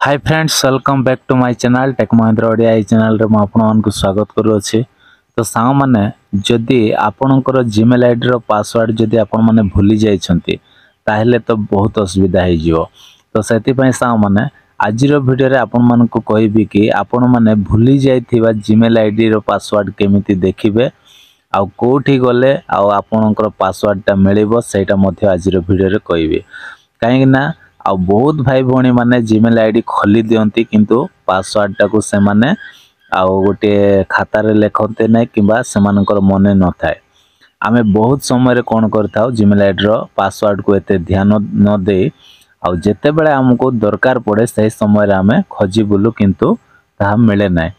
Hi friends welcome back to my channel tech Mahindra Odia ए channel रे म आपन स्वागत करू अछि। तो सांग माने जदि आपनकर जीमेल आईडी रो पासवर्ड जदि आपन माने भूली जाय छंती ताहेले तो बहुत असुविधा हे जिवो। तो सेति पय सांग माने आज रो वीडियो रे आपन मन को कहबी कि आपन माने भूली जायथिबा जीमेल आईडी रो पासवर्ड केमिति देखिबे आ कोठी गले आ आपनकर पासवर्ड ता मिलिबो सेटा मध्ये आज रो वीडियो रे कहबी। काहे ना आ बहुत भाई भौणी माने जीमेल आईडी खोली दियंती किंतु पासवर्ड टाको से माने आ गोटे खाता रे लेखते नै किबा सेमानकर मने न थाए। आमे बहुत समय रे कोन करथाउ जीमेल आईडी रो पासवर्ड को एते ध्यान न दे आ जेते बेले हमको दरकार पड़े सही समय रे आमे खोजी बुलु किंतु ता मिले नै।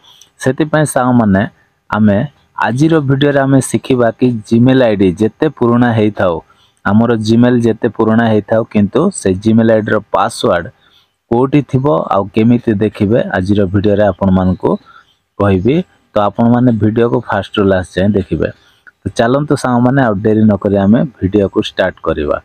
सेति पय सा माने आमे आज रो वीडियो रे आमे सिखिबा कि जीमेल आईडी जेते पुराना हेई थाउ हमरो जीमेल जेते पुराना हेई थाउ किंतु से जीमेल आईडी रो पासवर्ड कोठी थिबो आ केमिति देखिबे आज रो वीडियो रे आपन मान को कहबी। तो आपन माने वीडियो को फास्ट टू लास्ट जाय देखिबे। तो चलंतु सांग माने आ देरी न करी आमे वीडियो को स्टार्ट करिबा।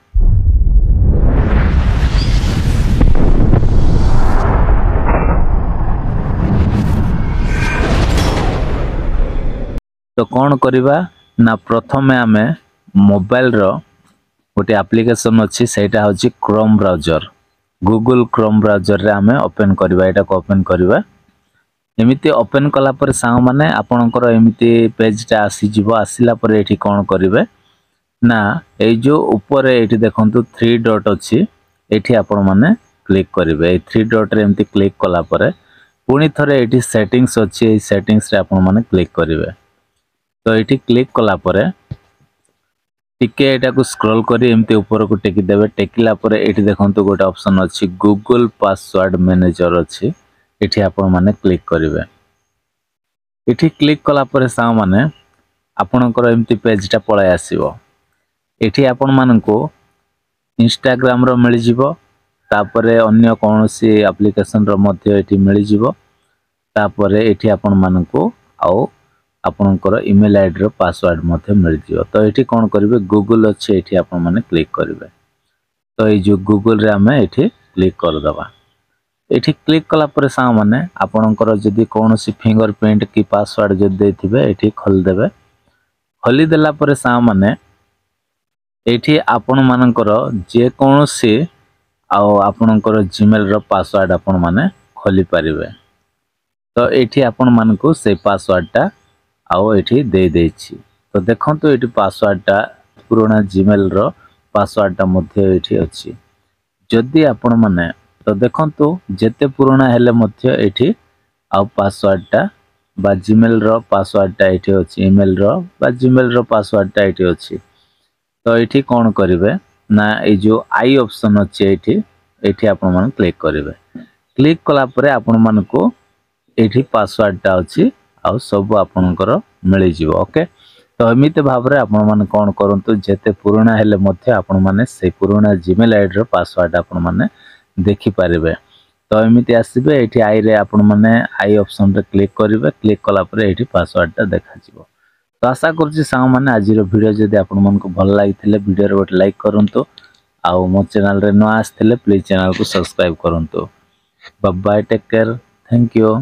तो कौन करिबा ना प्रथमे आमे मोबाइल रो गोटे एप्लिकेशन अछि सेटा होछि Chrome browser. Google Chrome browser रे आमे ओपन करबा। एटा को ओपन करबा एमिति ओपन कला पर सांग माने आपनकर एमिति पेज ता आसी जिवो। आसीला पर एठी कोन करिवे ना ए जो ऊपर एठी देखंतु 3 डॉट अछि एठी आपन माने क्लिक करिवे। ए 3 डॉट रे एमिति क्लिक कला पर पुनी थरे एठी सेटिंग्स अछि। ए सेटिंग्स रे आपन माने क्लिक करिवे। तो एठी क्लिक कला पर टिके एटा को स्क्रॉल करी एमते ऊपर को टेकी देबे। टेकिला परे एठी देखंतु गोटे ऑप्शन अछि गूगल पासवर्ड मैनेजर अछि। एठी आपन माने क्लिक करिवे। एठी क्लिक कला परे सा माने आपनकर एमती पेज ता पळाय आसीबो। एठी आपन मान को इंस्टाग्राम रो मिल जिवो। तापरे अन्य कोनोसी एप्लीकेशन रो मध्ये एठी मिल जिवो। तापरे एठी आपन मान को आउ आपनकर ईमेल आईडी रो पासवर्ड मध्ये मिल जिवो। तो एठी कोन करिवे गूगल अछि एठी आपन माने क्लिक करिवे। तो ए जो गूगल रे हमें एठी क्लिक कर दबा। एठी क्लिक कला पर सा माने आपनकर जदी कोनोसी फिंगरप्रिंट की पासवर्ड जदी देथिबे एठी खोल देबे। खोली देला पर सा माने एठी आपन मानकर जे कोनोसी आ आपनकर जीमेल रो पासवर्ड आपन माने खोली परिबे। तो एठी आपन मान को से पासवर्ड ता आउ एठी दे देछि। तो देखंतु एठी पासवर्ड ता पुराना जीमेल रो पासवर्ड ता मध्ये एठी अछि। जदी आपन माने तो देखंतु जेते पुराना हेले मध्ये एठी आउ पासवर्ड ता बा जीमेल रो पासवर्ड ता एठी अछि। ईमेल रो बा जीमेल रो पासवर्ड ता एठी अछि। तो एठी कोन करिवे ना ए जो आई ऑप्शन अछि एठी एठी आपन मान क्लिक करिवे। क्लिक कला परे आपन मान को एठी पासवर्ड ता अछि आ सब आपनकर मिलि जिवो। ओके तो एमिते भाबरे आपन मान कोन करंतु जेते पुराना हेले मध्ये आपन माने से पुराना जीमेल आईडी रो पासवर्ड आपन माने देखि परिबे। तो एमिते आसीबे एठी आई रे आपन माने आई ऑप्शन रे क्लिक करिवे। क्लिक कला परे एठी पासवर्ड ता देखा जिवो। तो आशा करछि सांग माने आज रो वीडियो जदी आपन मन को भल लागिथिले वीडियो रे गोटे लाइक करंतु आ मो चैनल रे न आस्थिले प्लीज चैनल को सब्सक्राइब करंतु। Bye bye take care thank you.